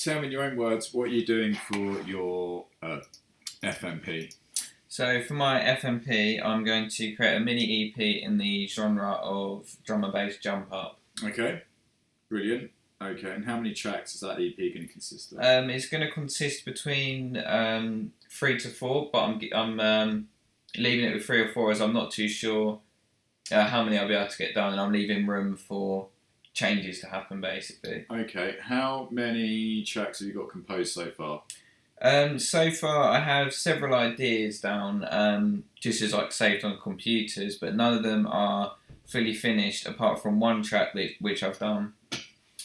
tell me in your own words, what are you doing for your FMP? So for my FMP, I'm going to create a mini EP in the genre of drum and bass jump up. Okay, brilliant. Okay, and how many tracks is that EP going to consist of? It's going to consist between 3 to 4, but I'm leaving it with 3 or 4 as I'm not too sure how many I'll be able to get done, and I'm leaving room for changes to happen basically. Okay, how many tracks have you got composed so far? So far, I have several ideas down, just as like saved on computers, but none of them are fully finished. Apart from one track which I've done,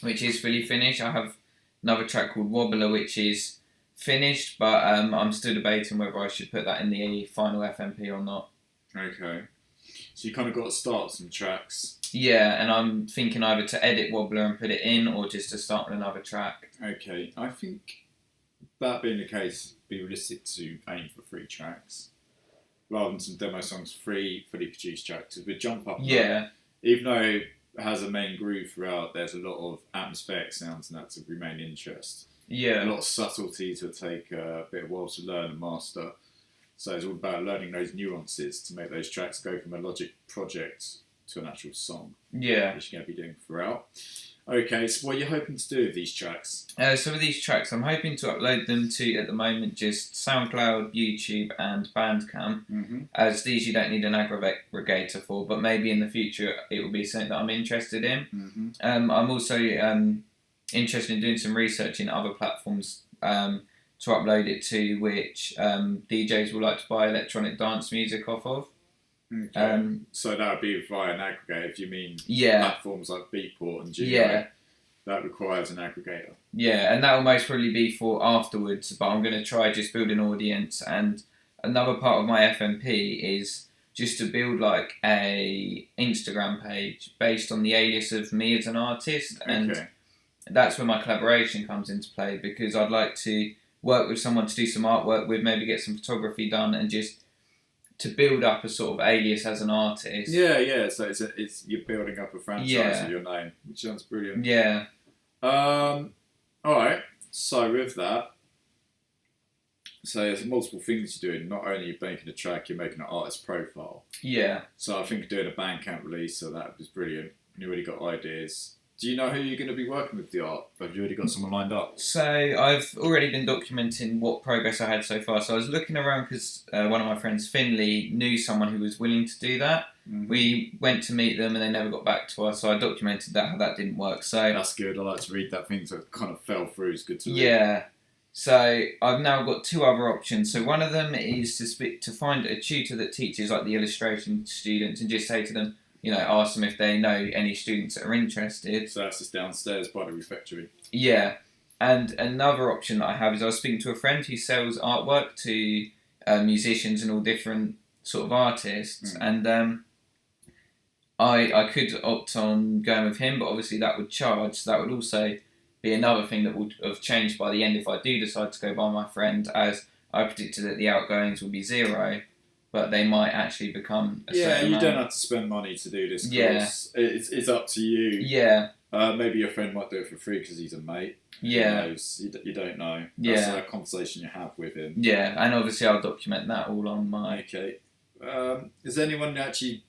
which is fully finished. I have another track called Wobbler, which is finished, but I'm still debating whether I should put that in the final FMP or not. Okay, so you kind of got to start some tracks. Yeah, and I'm thinking either to edit Wobbler and put it in, or just to start on another track. Okay, I think that being the case, be realistic to aim for 3 tracks rather than some demo songs. 3 fully produced tracks. With Jump Up, Yeah, even though it has a main groove throughout, there's a lot of atmospheric sounds and that to remain interest. yeah, A lot of subtleties that take a bit of while to learn and master. So it's all about learning those nuances to make those tracks go from a Logic project to an actual song, yeah. which you're going to be doing throughout. Okay, so what are you hoping to do with these tracks? So with these tracks, I'm hoping to upload them to, at the moment, just SoundCloud, YouTube, and Bandcamp. Mm-hmm. As these you don't need an aggregator for, but maybe in the future it will be something that I'm interested in. Mm-hmm. I'm also interested in doing some research in other platforms to upload it to, which DJs will like to buy electronic dance music off of. Okay. So that would be via an aggregator. If you mean platforms like Beatport and Geo, that requires an aggregator. Yeah, and that will most probably be for afterwards, but I'm going to try just build an audience. And another part of my FMP is just to build like a Instagram page based on the alias of me as an artist. And that's where my collaboration comes into play, because I'd like to work with someone to do some artwork with, maybe get some photography done, and just to build up a sort of alias as an artist. Yeah. So it's you're building up a franchise of your name, which sounds brilliant. Yeah. All right. So with that, so there's multiple things you're doing. Not only are you making a track, you're making an artist profile. Yeah. So I think doing a Bandcamp release, so that was brilliant. You already got ideas. Do you know who you're going to be working with the art? Have you already got someone lined up? So I've already been documenting what progress I had so far. So I was looking around because one of my friends, Finley, knew someone who was willing to do that. Mm-hmm. We went to meet them and they never got back to us. So I documented that, how that didn't work. So that's good. I like to read that. Things that kind of fell through is good to read. Yeah. So I've now got 2 other options. So one of them is to find a tutor that teaches like the illustration students and just say to them, ask them if they know any students that are interested. So that's just downstairs by the refectory. Yeah. And another option that I have is I was speaking to a friend who sells artwork to musicians and all different sort of artists. And I could opt on going with him, but obviously that would charge. So that would also be another thing that would have changed by the end if I do decide to go by my friend, as I predicted that the outgoings would be 0. But they might actually become a certain you amount. don't have to spend money to do this course. It's up to you. Yeah. Maybe your friend might do it for free because he's a mate. Yeah. Who knows? You don't know. Yeah. That's a conversation you have with him. Yeah, and obviously I'll document that all on my... Okay. Is there anyone actually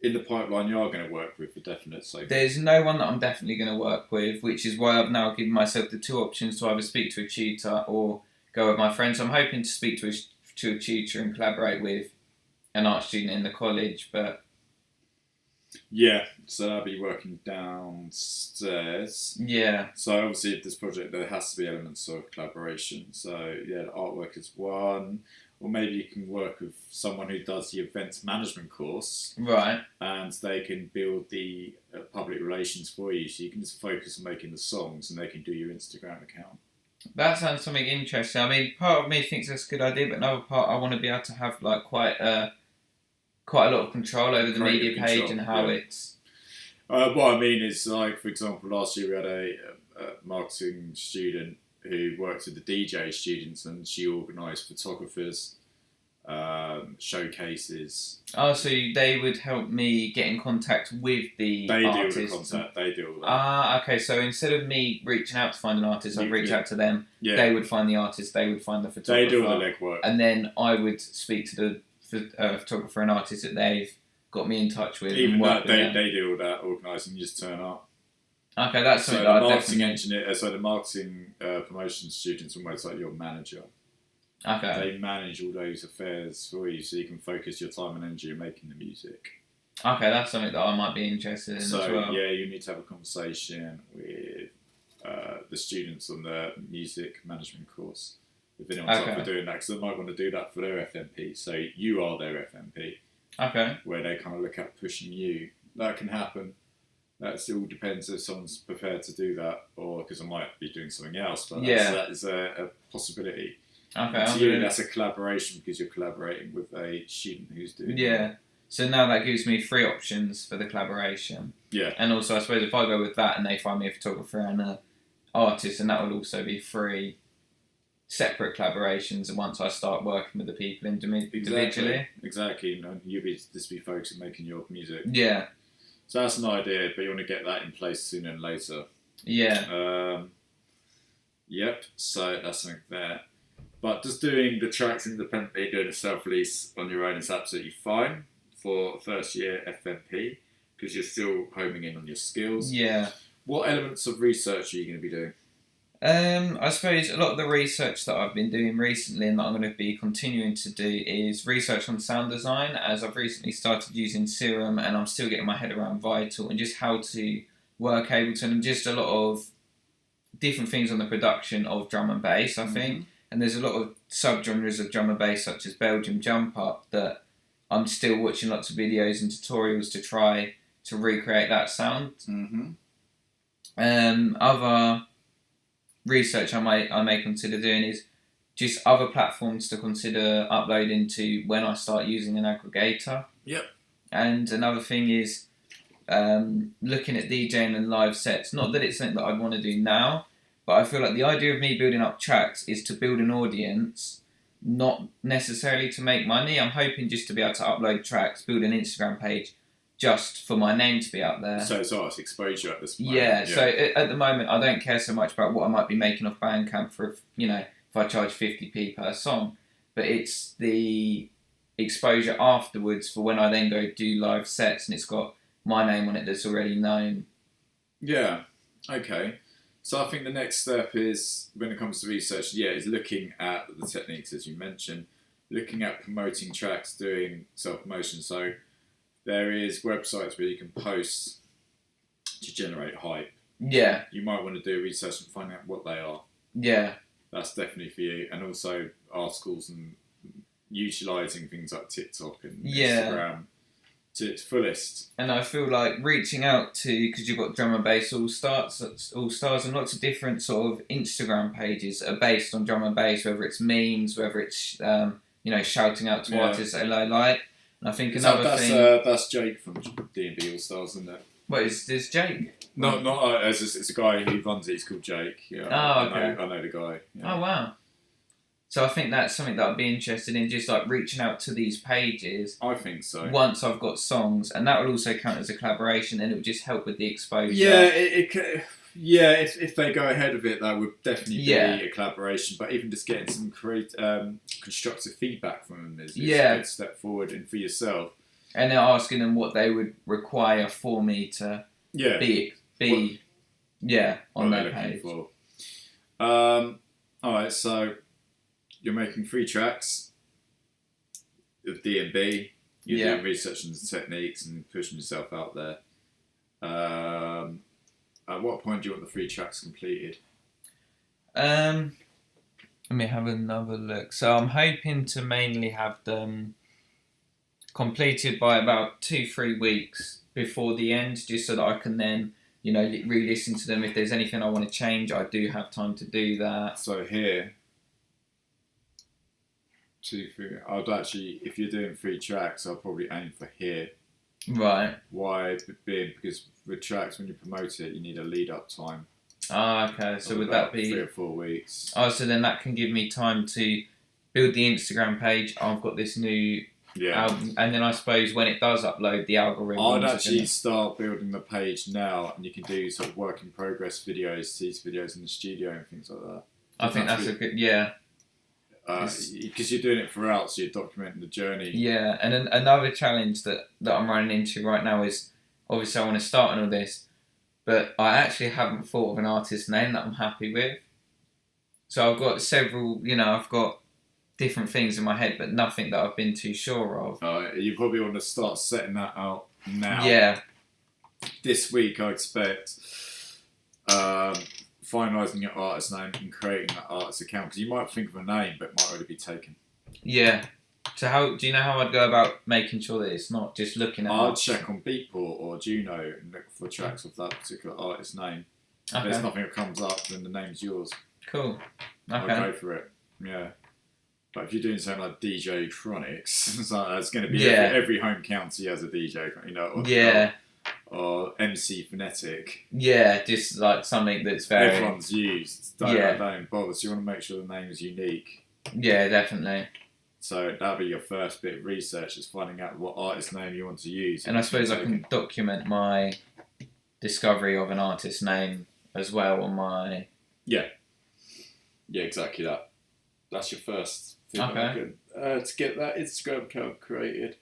in the pipeline you are going to work with for definite? So there's no one that I'm definitely going to work with, which is why I've now given myself the 2 options to either speak to a tutor or go with my friends. I'm hoping to speak to a tutor and collaborate with an art student in the college, but... Yeah, so that'll be working downstairs. Yeah. So obviously with this project there has to be elements of collaboration. So yeah, the artwork is one. Or maybe you can work with someone who does the events management course. Right. And they can build the public relations for you. So you can just focus on making the songs and they can do your Instagram account. That sounds something interesting. I mean, part of me thinks that's a good idea, but another part I want to be able to have like quite a lot of control over the media page and how it's... What I mean is, like, for example, last year we had a marketing student who worked with the DJ students and she organised photographers showcases. Oh, so they would help me get in contact with the artists. They deal with the contact. They deal with that. Ah, okay. So instead of me reaching out to find an artist, I'd reach out to them. Yeah. They would find the artist. They would find the photographer. They do all the legwork. And then I would speak to the photographer and artist that they've got me in touch with. Even that, they do all that organising. You just turn up. Okay, that's something so that the I marketing definitely... engineer. So the marketing promotion student's almost like your manager. Okay. They manage all those affairs for you, so you can focus your time and energy on making the music. Okay, that's something that I might be interested in as well. So yeah, you need to have a conversation with the students on the music management course. If anyone's up for doing that, because they might want to do that for their FMP. So you are their FMP. Okay. Where they kind of look at pushing you. That can happen. That still depends if someone's prepared to do that, or because I might be doing something else. But that is a possibility. Okay. To you, that's a collaboration because you're collaborating with a student who's doing that. So now that gives me 3 options for the collaboration. Yeah. And also, I suppose if I go with that and they find me a photographer and an artist, and that would also be 3 separate collaborations. And once I start working with the people individually. Exactly. You'll just be focused on making your music. Yeah. So that's an idea, but you want to get that in place sooner than later. Yeah. Yep. So that's something there. But just doing the tracks independently, doing a self-release on your own is absolutely fine for first year FMP because you're still homing in on your skills. Yeah. What elements of research are you going to be doing? I suppose a lot of the research that I've been doing recently and that I'm going to be continuing to do is research on sound design, as I've recently started using Serum and I'm still getting my head around Vital and just how to work Ableton and just a lot of different things on the production of drum and bass, I think. And there's a lot of subgenres of drum and bass, such as Belgium Jump Up, that I'm still watching lots of videos and tutorials to try to recreate that sound. Other research I may consider doing is just other platforms to consider uploading to when I start using an aggregator. Yep. And another thing is looking at DJing and live sets. Not that it's something that I'd want to do now, but I feel like the idea of me building up tracks is to build an audience, not necessarily to make money. I'm hoping just to be able to upload tracks, build an Instagram page, just for my name to be out there. So it's artist exposure at this point. Yeah, so at the moment I don't care so much about what I might be making off Bandcamp for, if I charge 50p per song, but it's the exposure afterwards for when I then go do live sets and it's got my name on it that's already known. Yeah, okay. So I think the next step is, when it comes to research, is looking at the techniques, as you mentioned, looking at promoting tracks, doing self-promotion. So there is websites where you can post to generate hype. Yeah. You might want to do research and find out what they are. Yeah. That's definitely for you. And also articles and utilising things like TikTok and Instagram to its fullest. And I feel like reaching out to, because you've got Drum and Bass All Stars and lots of different sort of Instagram pages that are based on drum and bass, whether it's memes, whether it's shouting out to artists that I like. And I think another thing... That's Jake from D&B All Stars, isn't it? What, is this Jake? No, it's a guy who runs it. He's called Jake. Yeah, I know the guy. Yeah. Oh, wow. So I think that's something that I'd be interested in, just like reaching out to these pages. I think so. Once I've got songs, and that will also count as a collaboration, and it would just help with the exposure. Yeah, if they go ahead of it, that would definitely be a collaboration. But even just getting some constructive feedback from them is a good step forward and for yourself. And they're asking them what they would require for me to be on their page. All right, so you're making 3 tracks of D&B. You're doing research on the techniques and pushing yourself out there. At what point do you want the 3 tracks completed? Let me have another look. So I'm hoping to mainly have them completed by about 2-3 weeks before the end, just so that I can then, re-listen to them. If there's anything I want to change, I do have time to do that. So here, 2-3. I'd actually, if you're doing 3 tracks, I'll probably aim for here. Right. Why? Because with tracks, when you promote it, you need a lead-up time. Ah, okay. So would that be 3 or 4 weeks? Oh, so then that can give me time to build the Instagram page. I've got this new album, and then I suppose when it does upload, the algorithms. I'd actually start building the page now, and you can do sort of work in progress videos, these videos in the studio and things like that. I think that's a good, because you're doing it throughout, so you're documenting the journey. Yeah, and another challenge that I'm running into right now is, obviously I want to start on all this, but I actually haven't thought of an artist name that I'm happy with. So I've got several, I've got different things in my head, but nothing that I've been too sure of. You probably want to start setting that out now. Yeah. This week, I expect finalising your artist name and creating that artist account, because you might think of a name, but it might already be taken. Yeah. So how do you know how I'd go about making sure that it's not just looking at? I'd check on Beatport or Juno and look for tracks of that particular artist name. Okay. If there's nothing that comes up, then the name's yours. Cool. Okay. I'll go for it. Yeah. But if you're doing something like DJ Chronics, it's going to be every home county has a DJ, or MC Phonetic. Yeah, just like something that's very... Everyone's used. Don't bother. So you want to make sure the name is unique. Yeah, definitely. So that'll be your first bit of research, is finding out what artist name you want to use. And I suppose I can document my discovery of an artist name as well on my... Yeah, exactly that. That's your first thing. Okay. To get that Instagram account created.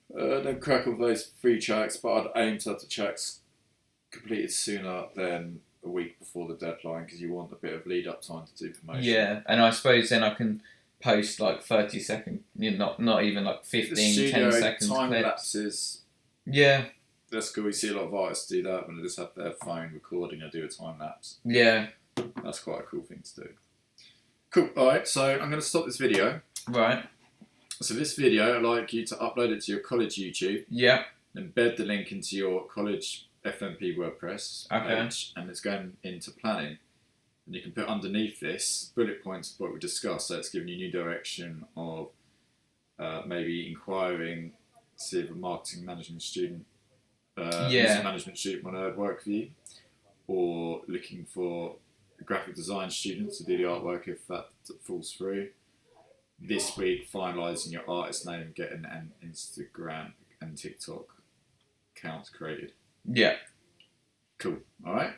Then crack on those 3 tracks, but I'd aim to have the tracks completed sooner than a week before the deadline, because you want a bit of lead up time to do promotion. Yeah, and I suppose then I can post like 30 second, not even like 15, 10 seconds time clips. Lapses. Yeah. That's cool. We see a lot of artists do that when they just have their phone recording and do a time lapse. Yeah. That's quite a cool thing to do. Cool. Alright, so I'm going to stop this video. Right. So this video, I'd like you to upload it to your college YouTube. Yeah. Embed the link into your college FMP WordPress page, and it's going into planning. And you can put underneath this bullet points of what we discussed. So it's giving you new direction of maybe inquiring, see if a marketing management student, music management student want to work for you, or looking for a graphic design student to do the artwork if that falls through. This week, finalising your artist name and getting an Instagram and TikTok account created. Yeah. Cool. All right.